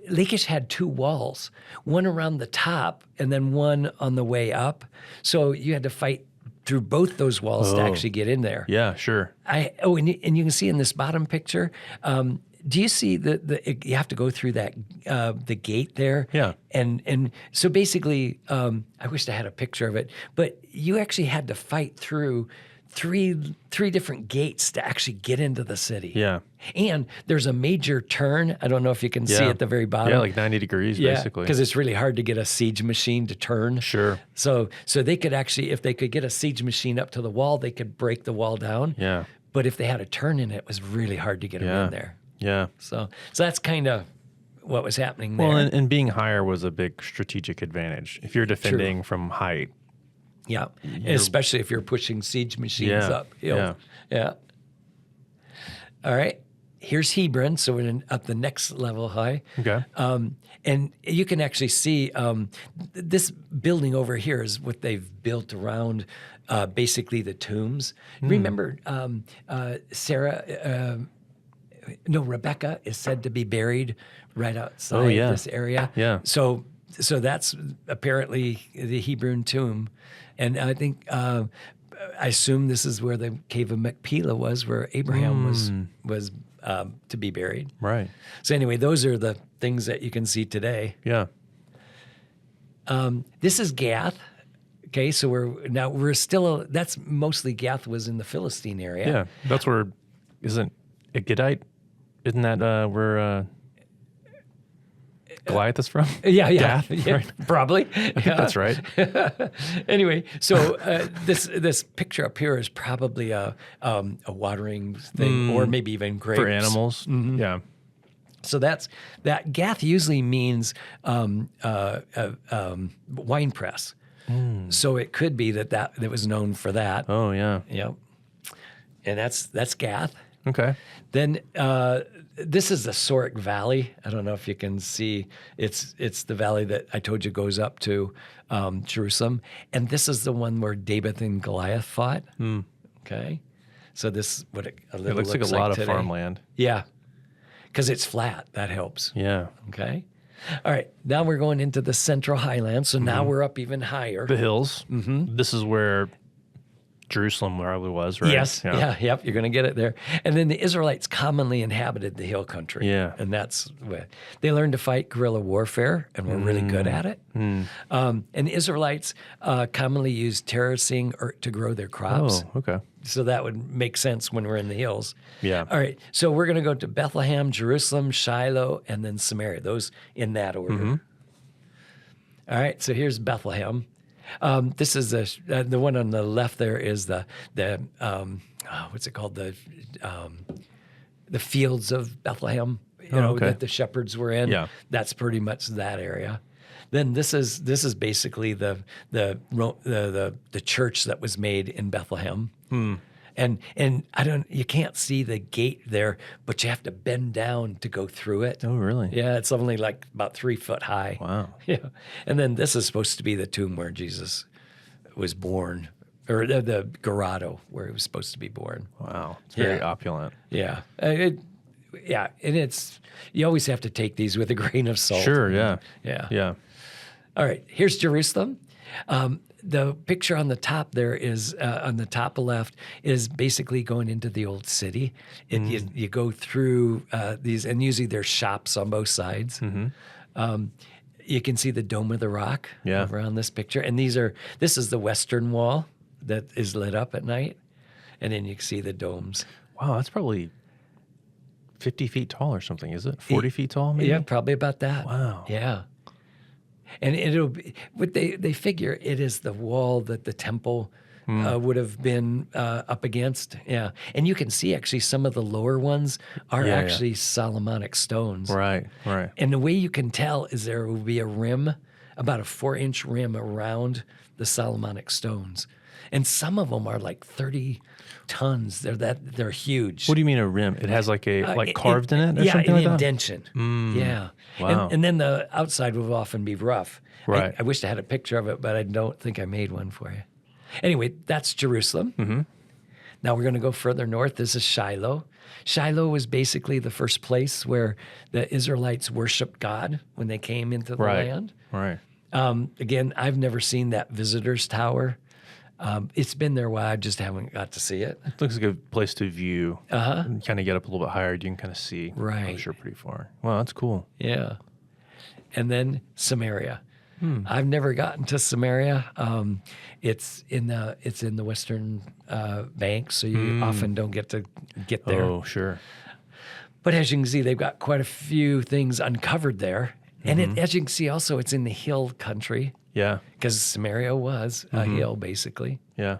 Speaker 2: Lachish had 2 walls, one around the top and then one on the way up. So you had to fight through both those walls to actually get in there.
Speaker 1: Yeah, sure.
Speaker 2: And you can see in this bottom picture, do you see you have to go through that the gate there?
Speaker 1: Yeah.
Speaker 2: And so basically, I wish I had a picture of it, but you actually had to fight through three different gates to actually get into the city.
Speaker 1: Yeah.
Speaker 2: And there's a major turn. I don't know if you can see at the very bottom.
Speaker 1: Yeah, like 90 degrees, basically.
Speaker 2: Because it's really hard to get a siege machine to turn.
Speaker 1: Sure.
Speaker 2: So they could actually, if they could get a siege machine up to the wall, they could break the wall down.
Speaker 1: Yeah.
Speaker 2: But if they had a turn in it, it was really hard to get them in there.
Speaker 1: Yeah.
Speaker 2: So that's kind of what was happening there.
Speaker 1: Well, and being higher was a big strategic advantage. If you're defending from height.
Speaker 2: Yeah, especially if you're pushing siege machines up.
Speaker 1: Yeah.
Speaker 2: All right. Here's Hebron, so we're up the next level high.
Speaker 1: Okay.
Speaker 2: And you can actually see this building over here is what they've built around basically the tombs. Remember Rebecca is said to be buried right outside this area.
Speaker 1: Yeah.
Speaker 2: So that's apparently the Hebron tomb. And I think, I assume this is where the cave of Machpelah was, where Abraham was to be buried.
Speaker 1: Right.
Speaker 2: So anyway, those are the things that you can see today.
Speaker 1: Yeah.
Speaker 2: This is Gath. Okay, so we're still, that's mostly Gath was in the Philistine area.
Speaker 1: Yeah. That's where, isn't it Gittite? Isn't that where Goliath is from?
Speaker 2: Yeah.
Speaker 1: Gath,
Speaker 2: Yeah,
Speaker 1: right?
Speaker 2: probably.
Speaker 1: I think that's right.
Speaker 2: Anyway, so this picture up here is probably a watering thing, or maybe even grapes
Speaker 1: For animals. Yeah.
Speaker 2: So that Gath usually means wine press. So it could be that was known for that.
Speaker 1: Oh yeah.
Speaker 2: Yep. And that's Gath.
Speaker 1: Okay.
Speaker 2: Then this is the Soric Valley. I don't know if you can see. It's the valley that I told you goes up to Jerusalem, and this is the one where David and Goliath fought. Okay, so this is what it
Speaker 1: looks like a lot of farmland.
Speaker 2: Yeah, because it's flat. That helps.
Speaker 1: Yeah.
Speaker 2: Okay. All right. Now we're going into the Central Highlands. So now we're up even higher.
Speaker 1: The hills. This is where Jerusalem where I was, right?
Speaker 2: Yes. Yeah. Yep. You're going to get it there. And then the Israelites commonly inhabited the hill country.
Speaker 1: Yeah.
Speaker 2: And that's where they learned to fight guerrilla warfare and were really good at it. And the Israelites commonly used terracing to grow their crops.
Speaker 1: Oh, okay.
Speaker 2: So that would make sense when we're in the hills.
Speaker 1: Yeah.
Speaker 2: All right. So we're going to go to Bethlehem, Jerusalem, Shiloh, and then Samaria. Those in that order. All right. So here's Bethlehem. This is the one on the left. There is the what's it called, the fields of Bethlehem. You know,
Speaker 1: okay.
Speaker 2: that the shepherds were in.
Speaker 1: Yeah.
Speaker 2: That's pretty much that area. Then this is basically the church that was made in Bethlehem. And you can't see the gate there, but you have to bend down to go through it.
Speaker 1: Oh, really?
Speaker 2: Yeah, it's only like about 3 foot high.
Speaker 1: Wow.
Speaker 2: Yeah. And then this is supposed to be the tomb where Jesus was born, or the grotto where he was supposed to be born.
Speaker 1: Wow. It's very opulent.
Speaker 2: Yeah. Yeah. And it's, you always have to take these with a grain of salt.
Speaker 1: Sure, yeah.
Speaker 2: Yeah.
Speaker 1: Yeah.
Speaker 2: All right. Here's Jerusalem. The picture on the top there is, on the top left, is basically going into the old city. You go through these, and usually there's shops on both sides. You can see the Dome of the Rock over on this picture. And this is the western wall that is lit up at night. And then you can see the domes.
Speaker 1: Wow, that's probably 50 feet tall or something, is it? 40 feet tall, maybe?
Speaker 2: Yeah, probably about that.
Speaker 1: Wow.
Speaker 2: Yeah. And it'll be, what they figure it is the wall that the temple would have been up against. Yeah. And you can see actually some of the lower ones are actually Solomonic stones.
Speaker 1: Right, right.
Speaker 2: And the way you can tell is there will be a rim, about a 4-inch rim around the Solomonic stones. And some of them are like 30 tons. They're huge.
Speaker 1: What do you mean a rim? It has like carved in it or something like
Speaker 2: an
Speaker 1: that?
Speaker 2: indention. Yeah.
Speaker 1: Wow.
Speaker 2: And then the outside will often be rough.
Speaker 1: Right.
Speaker 2: I wish I had a picture of it, but I don't think I made one for you. Anyway, that's Jerusalem. Now we're going to go further north. This is Shiloh. Shiloh was basically the first place where the Israelites worshiped God when they came into the land.
Speaker 1: Right.
Speaker 2: Again, I've never seen that visitor's tower. It's been there a while. I just haven't got to see it.
Speaker 1: It looks like a place to view. And kind of get up a little bit higher. You can kind of see.
Speaker 2: Right.
Speaker 1: I'm sure pretty far. Wow, that's cool.
Speaker 2: Yeah. And then Samaria. I've never gotten to Samaria. It's in the western bank, so you often don't get to get there.
Speaker 1: Oh, sure.
Speaker 2: But as you can see, they've got quite a few things uncovered there. And as you can see, also, it's in the hill country.
Speaker 1: Yeah.
Speaker 2: Because Samaria was a hill, basically.
Speaker 1: Yeah.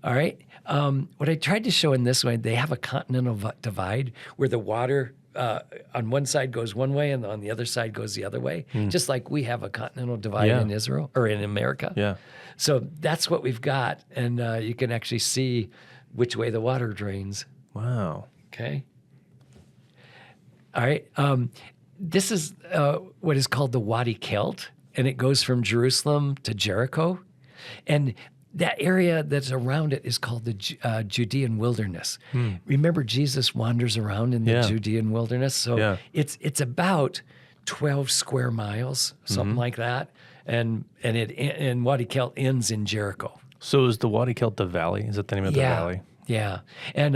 Speaker 2: All right. What I tried to show in this one, they have a continental divide where the water on one side goes one way and on the other side goes the other way, just like we have a continental divide in Israel or in America.
Speaker 1: Yeah.
Speaker 2: So that's what we've got, and you can actually see which way the water drains.
Speaker 1: Wow.
Speaker 2: Okay. All right. This is what is called the Wadi Kelt, and it goes from Jerusalem to Jericho, and that area that's around it is called the Judean wilderness. Remember, Jesus wanders around in the Judean wilderness, so it's about 12 square miles, something like that, and Wadi Kelt ends in Jericho.
Speaker 1: So is the Wadi Kelt the valley? Is that the name of the valley?
Speaker 2: Yeah. And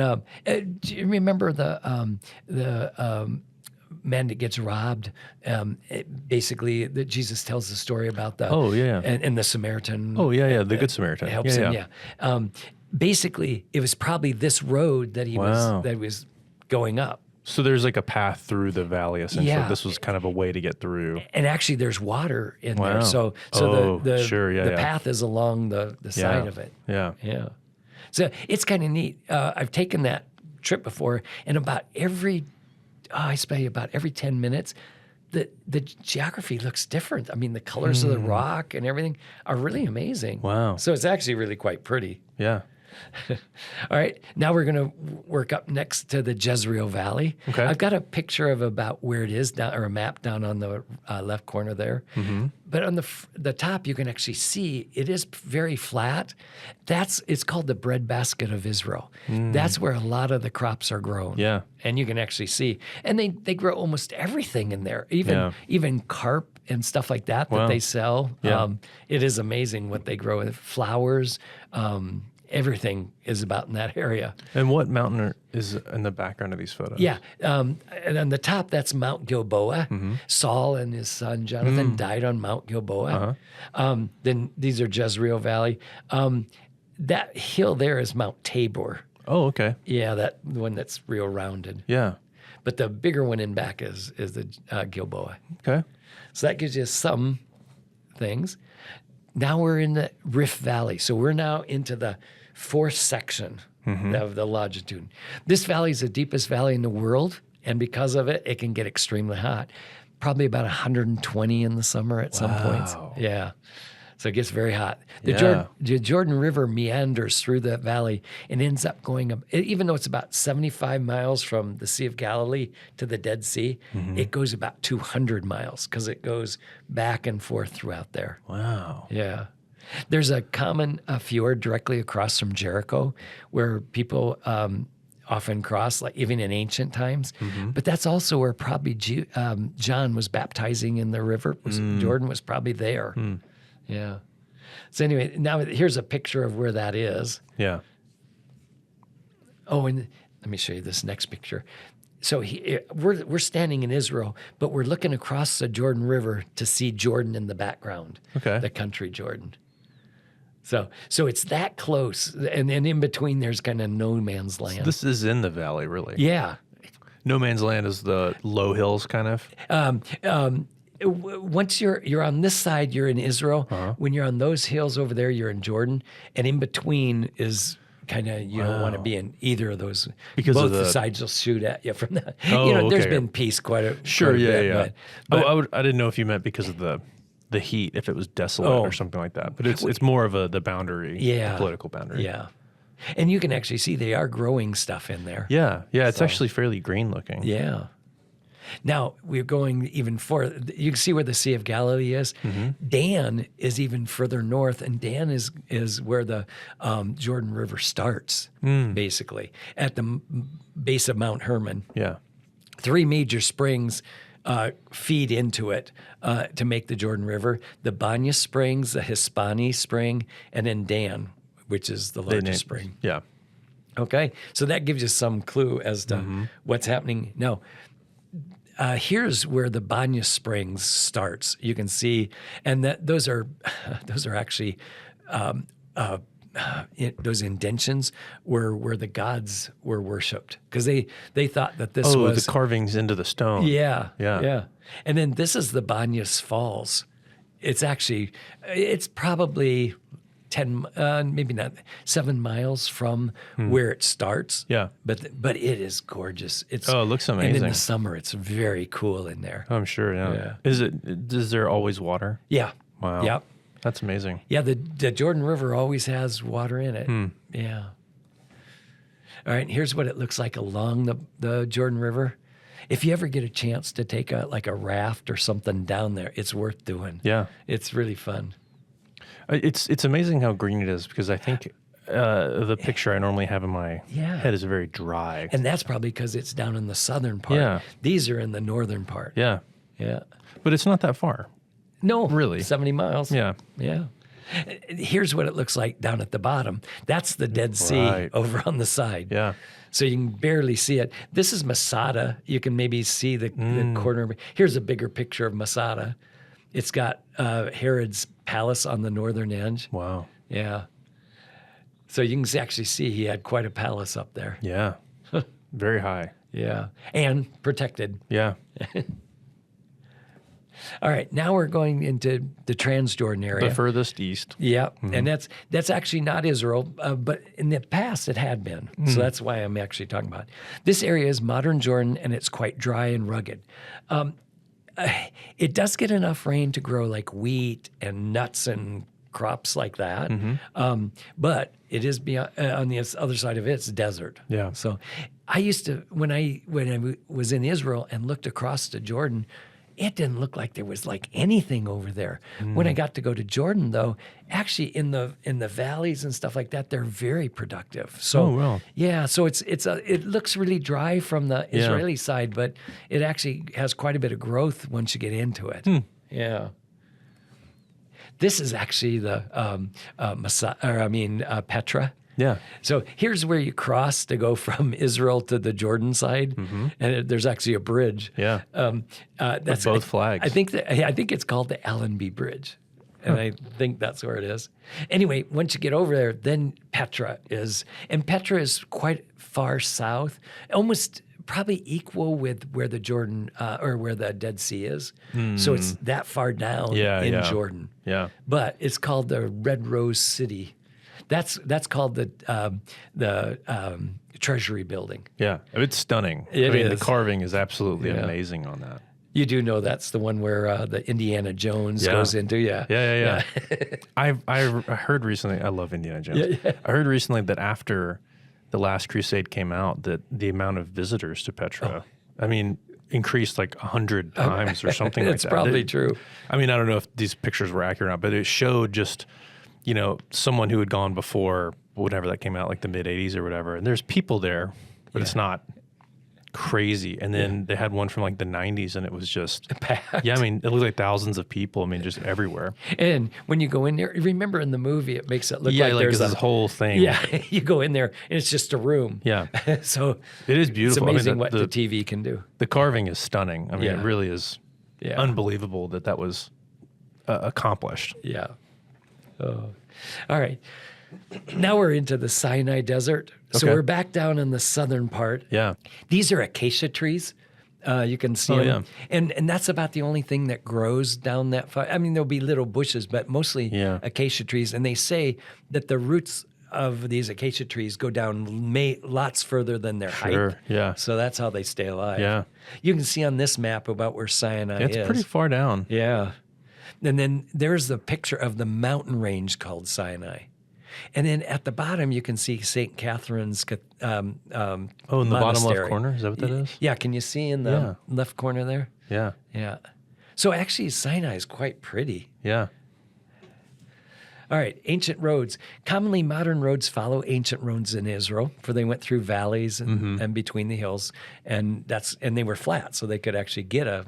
Speaker 2: do you remember the man that gets robbed? Basically, Jesus tells the story about the and the Samaritan.
Speaker 1: Oh yeah, the Good Samaritan
Speaker 2: helps him. Yeah. Basically, it was probably this road that he was going up.
Speaker 1: So there's like a path through the valley essentially.
Speaker 2: Yeah.
Speaker 1: This was kind of a way to get through.
Speaker 2: And actually, there's water in there. So the path is along the side of it.
Speaker 1: Yeah.
Speaker 2: Yeah. So it's kind of neat. I've taken that trip before, and about every 10 minutes, the geography looks different. I mean, the colors of the rock and everything are really amazing.
Speaker 1: Wow.
Speaker 2: So it's actually really quite pretty.
Speaker 1: Yeah.
Speaker 2: All right, now we're going to work up next to the Jezreel Valley.
Speaker 1: Okay.
Speaker 2: I've got a picture of about where it is, down, or a map down on the left corner there. But on the top, you can actually see it is very flat. It's called the breadbasket of Israel. That's where a lot of the crops are grown.
Speaker 1: Yeah.
Speaker 2: And you can actually see, and they grow almost everything in there, even carp and stuff like that
Speaker 1: Wow.
Speaker 2: they sell.
Speaker 1: Yeah.
Speaker 2: It is amazing what they grow. Flowers, everything is about in that area.
Speaker 1: And what mountain is in the background of these photos?
Speaker 2: Yeah. And on the top, that's Mount Gilboa. Saul and his son Jonathan died on Mount Gilboa. Then these are Jezreel Valley. That hill there is Mount Tabor.
Speaker 1: Oh, okay.
Speaker 2: Yeah, that one that's real rounded.
Speaker 1: Yeah.
Speaker 2: But the bigger one in back is the Gilboa.
Speaker 1: Okay.
Speaker 2: So that gives you some things. Now we're in the Rift Valley. So we're now into the fourth section of the longitude. This valley is the deepest valley in the world, and because of it, it can get extremely hot. Probably about 120 in the summer at some points. Yeah. So it gets very hot. The Jordan River meanders through that valley and ends up going up, even though it's about 75 miles from the Sea of Galilee to the Dead Sea, it goes about 200 miles because it goes back and forth throughout there.
Speaker 1: Wow.
Speaker 2: Yeah. There's a common fjord directly across from Jericho where people often cross, like even in ancient times. But that's also where probably John was baptizing in the river. Jordan was probably there. Yeah. So anyway, now here's a picture of where that is.
Speaker 1: Yeah.
Speaker 2: Oh, and let me show you this next picture. So we're standing in Israel, but we're looking across the Jordan River to see Jordan in the background.
Speaker 1: Okay.
Speaker 2: The country Jordan. So it's that close, and then in between there's kind of no man's land.
Speaker 1: This is in the valley, really.
Speaker 2: Yeah.
Speaker 1: No man's land is the low hills, kind of.
Speaker 2: Once you're on this side, you're in Israel. When you're on those hills over there, you're in Jordan, and in between is kind of you don't want to be in either of those
Speaker 1: because
Speaker 2: both
Speaker 1: of
Speaker 2: the sides will shoot at you from that.
Speaker 1: Oh,
Speaker 2: There's
Speaker 1: okay.
Speaker 2: been peace quite a
Speaker 1: Yeah.
Speaker 2: bit, but
Speaker 1: I didn't know if you meant because of the heat, if it was desolate or something like that. But it's more of the boundary, the political boundary.
Speaker 2: Yeah, and you can actually see they are growing stuff in there.
Speaker 1: Yeah. It's actually fairly green looking.
Speaker 2: Yeah. Now we're going even further. You can see where the Sea of Galilee is. Dan is even further north, and Dan is where the Jordan River starts, basically at the base of Mount Hermon.
Speaker 1: Yeah.
Speaker 2: 3 major springs feed into it to make the Jordan River: the Banya Springs, the Hispani Spring, and then Dan, which is the largest spring.
Speaker 1: Yeah.
Speaker 2: Okay, so that gives you some clue as to what's happening now. Here's where the Banya Springs starts. You can see, and those are actually those indentions were where the gods were worshipped because they thought that this was
Speaker 1: the carvings into the stone.
Speaker 2: Yeah. And then this is the Banyas Falls. It's probably 10, maybe not 7 miles from where it starts.
Speaker 1: Yeah.
Speaker 2: But it is gorgeous. It
Speaker 1: looks amazing.
Speaker 2: And in the summer, it's very cool in there.
Speaker 1: I'm sure. Yeah. Is there always water?
Speaker 2: Yeah.
Speaker 1: Wow.
Speaker 2: Yep.
Speaker 1: That's amazing.
Speaker 2: Yeah. The Jordan River always has water in it. Yeah. All right. Here's what it looks like along the Jordan River. If you ever get a chance to take a raft or something down there, it's worth doing.
Speaker 1: Yeah.
Speaker 2: It's really fun.
Speaker 1: It's amazing how green it is because I think the picture I normally have in my head is very dry.
Speaker 2: And that's probably because it's down in the southern part.
Speaker 1: Yeah.
Speaker 2: These are in the northern part.
Speaker 1: Yeah.
Speaker 2: Yeah.
Speaker 1: But it's not that far.
Speaker 2: No.
Speaker 1: Really?
Speaker 2: 70 miles.
Speaker 1: Yeah.
Speaker 2: Yeah. Here's what it looks like down at the bottom. That's the Dead Sea over on the side.
Speaker 1: Yeah.
Speaker 2: So you can barely see it. This is Masada. You can maybe see the corner. Here's a bigger picture of Masada. It's got Herod's palace on the northern edge.
Speaker 1: Wow.
Speaker 2: Yeah. So you can actually see he had quite a palace up there.
Speaker 1: Yeah. Very high.
Speaker 2: Yeah. And protected.
Speaker 1: Yeah.
Speaker 2: All right. Now we're going into the Transjordan area.
Speaker 1: The furthest east.
Speaker 2: Yeah. And that's actually not Israel, but in the past it had been. So that's why I'm actually talking about it. This area is modern Jordan, and it's quite dry and rugged. It does get enough rain to grow like wheat and nuts and crops like that. But it is beyond, on the other side of it, it's desert.
Speaker 1: Yeah.
Speaker 2: So I used to, when I was in Israel and looked across to Jordan, it didn't look like there was like anything over there. When I got to go to Jordan, though, actually in the valleys and stuff like that, they're very productive. So yeah, so it looks really dry from the Israeli side, but it actually has quite a bit of growth once you get into it. Yeah. This is actually the Petra.
Speaker 1: Yeah.
Speaker 2: So here's where you cross to go from Israel to the Jordan side, and there's actually a bridge.
Speaker 1: Yeah.
Speaker 2: That's
Speaker 1: both flags.
Speaker 2: I think it's called the Allenby Bridge, and I think that's where it is. Anyway, once you get over there, then Petra is quite far south, almost probably equal with where the Jordan or where the Dead Sea is. So it's that far down in Jordan.
Speaker 1: Yeah.
Speaker 2: But it's called the Red Rose City. That's called the Treasury Building.
Speaker 1: Yeah, it's stunning. The carving is absolutely amazing on that.
Speaker 2: You do know that's the one where the Indiana Jones goes into,
Speaker 1: Yeah. I heard recently, I love Indiana Jones. I heard recently that after The Last Crusade came out, that the amount of visitors to Petra, increased like 100 times or something like that.
Speaker 2: It's probably true.
Speaker 1: I don't know if these pictures were accurate or not, but it showed just, someone who had gone before whenever that came out, like the mid 80s or whatever. And there's people there, but it's not crazy. And then they had one from like the 90s and it was just
Speaker 2: packed.
Speaker 1: Yeah, it looked like thousands of people. Just everywhere.
Speaker 2: And when you go in there, remember in the movie, it makes it look like there's
Speaker 1: this whole thing.
Speaker 2: Yeah, you go in there and it's just a room.
Speaker 1: Yeah.
Speaker 2: So
Speaker 1: it is beautiful.
Speaker 2: It's amazing what the TV can do.
Speaker 1: The carving is stunning. It really is unbelievable that was accomplished.
Speaker 2: Yeah. Oh. All right. Now we're into the Sinai Desert. So we're back down in the southern part.
Speaker 1: Yeah.
Speaker 2: These are acacia trees. You can see them. Yeah. And that's about the only thing that grows down that far. There'll be little bushes, but mostly acacia trees. And they say that the roots of these acacia trees go down lots further than their height.
Speaker 1: Yeah.
Speaker 2: So that's how they stay alive.
Speaker 1: Yeah.
Speaker 2: You can see on this map about where Sinai is.
Speaker 1: It's pretty far down.
Speaker 2: Yeah. And then there's the picture of the mountain range called Sinai. And then at the bottom, you can see St. Catherine's
Speaker 1: in the bottom left corner? Is that what that is?
Speaker 2: Yeah. Can you see in the left corner there?
Speaker 1: Yeah.
Speaker 2: Yeah. So actually, Sinai is quite pretty.
Speaker 1: Yeah.
Speaker 2: All right. Ancient roads. Commonly, modern roads follow ancient roads in Israel, for they went through valleys and between the hills. And they were flat, so they could actually get a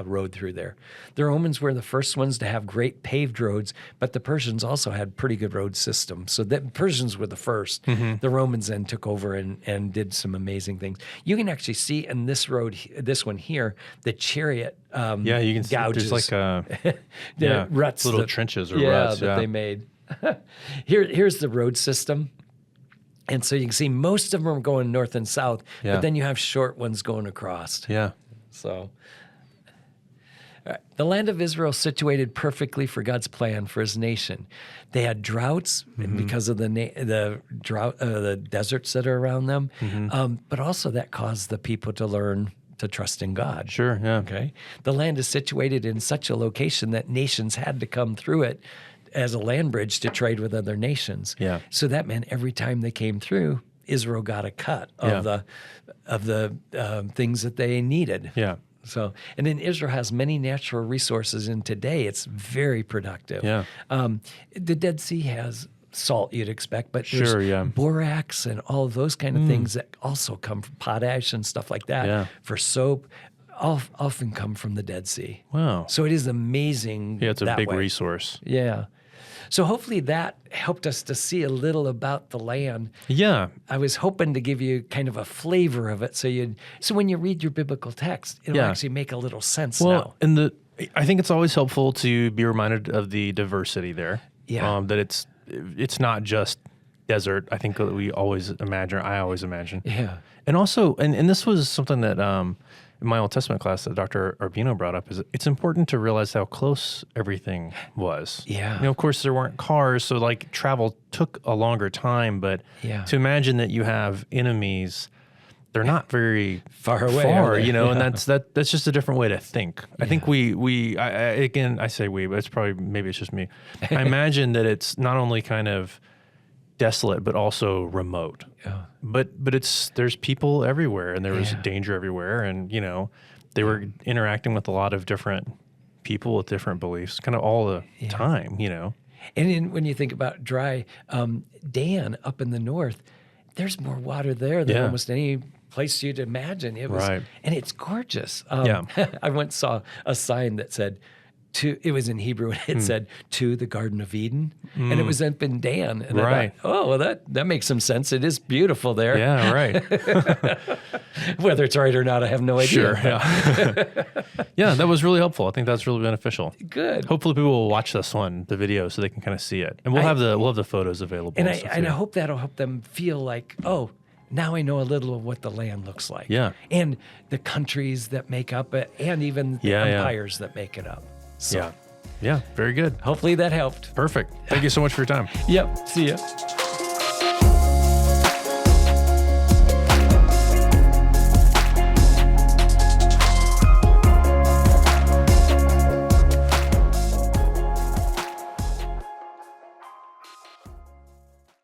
Speaker 2: road through there. The Romans were the first ones to have great paved roads, but the Persians also had pretty good road systems. So the Persians were the first. The Romans then took over and did some amazing things. You can actually see in this road, this one here, the chariot
Speaker 1: you can see
Speaker 2: gouges.
Speaker 1: There's like
Speaker 2: ruts,
Speaker 1: little trenches or ruts
Speaker 2: that they made. Here's the road system. And so you can see most of them are going north and south, but then you have short ones going across.
Speaker 1: Yeah.
Speaker 2: So the land of Israel situated perfectly for God's plan for His nation. They had droughts because of the drought, the deserts that are around them, but also that caused the people to learn to trust in God.
Speaker 1: Sure. Yeah.
Speaker 2: Okay. The land is situated in such a location that nations had to come through it as a land bridge to trade with other nations.
Speaker 1: Yeah.
Speaker 2: So that meant every time they came through, Israel got a cut of the things that they needed.
Speaker 1: Yeah.
Speaker 2: So, and then Israel has many natural resources, and today it's very productive.
Speaker 1: Yeah.
Speaker 2: The Dead Sea has salt you'd expect, but there's borax and all of those kind of things that also come from potash and stuff like that for soap. Often come from the Dead Sea.
Speaker 1: Wow.
Speaker 2: So it is amazing.
Speaker 1: Yeah, it's a big resource.
Speaker 2: Yeah. So hopefully that helped us to see a little about the land.
Speaker 1: Yeah.
Speaker 2: I was hoping to give you kind of a flavor of it, so when you read your biblical text, it'll actually make a little sense now.
Speaker 1: And I think it's always helpful to be reminded of the diversity there.
Speaker 2: Yeah.
Speaker 1: That it's not just desert. I think that I always imagine.
Speaker 2: Yeah.
Speaker 1: And also, and this was something that in my Old Testament class that Dr. Urbino brought up, is it's important to realize how close everything was.
Speaker 2: Yeah.
Speaker 1: Of course, there weren't cars, so like travel took a longer time, but to imagine that you have enemies they're not very
Speaker 2: far away,
Speaker 1: you know, and that's just a different way to think. I think again, I say we, but maybe it's just me. I imagine that it's not only kind of desolate, but also remote.
Speaker 2: Yeah.
Speaker 1: But there's people everywhere, and there was danger everywhere, and you know, they were interacting with a lot of different people with different beliefs, kind of all the time, you know.
Speaker 2: And when you think about dry, Dan up in the north, there's more water there than almost any place you'd imagine. It was, and it's gorgeous. I once saw a sign that said, it was in Hebrew, and it said, "To the Garden of Eden," and it was up in Dan. And I thought, oh, well, that makes some sense. It is beautiful there.
Speaker 1: Yeah, right.
Speaker 2: Whether it's right or not, I have no idea.
Speaker 1: Sure, yeah. Yeah, that was really helpful. I think that's really beneficial.
Speaker 2: Good.
Speaker 1: Hopefully people will watch this the video, so they can kind of see it. And we'll have the photos available.
Speaker 2: And I hope that'll help them feel like, oh, now I know a little of what the land looks like.
Speaker 1: Yeah.
Speaker 2: And the countries that make up it, and even the empires that make it up. So,
Speaker 1: yeah, very good.
Speaker 2: Hopefully that helped.
Speaker 1: Perfect. Thank you so much for your time.
Speaker 2: Yep. See ya.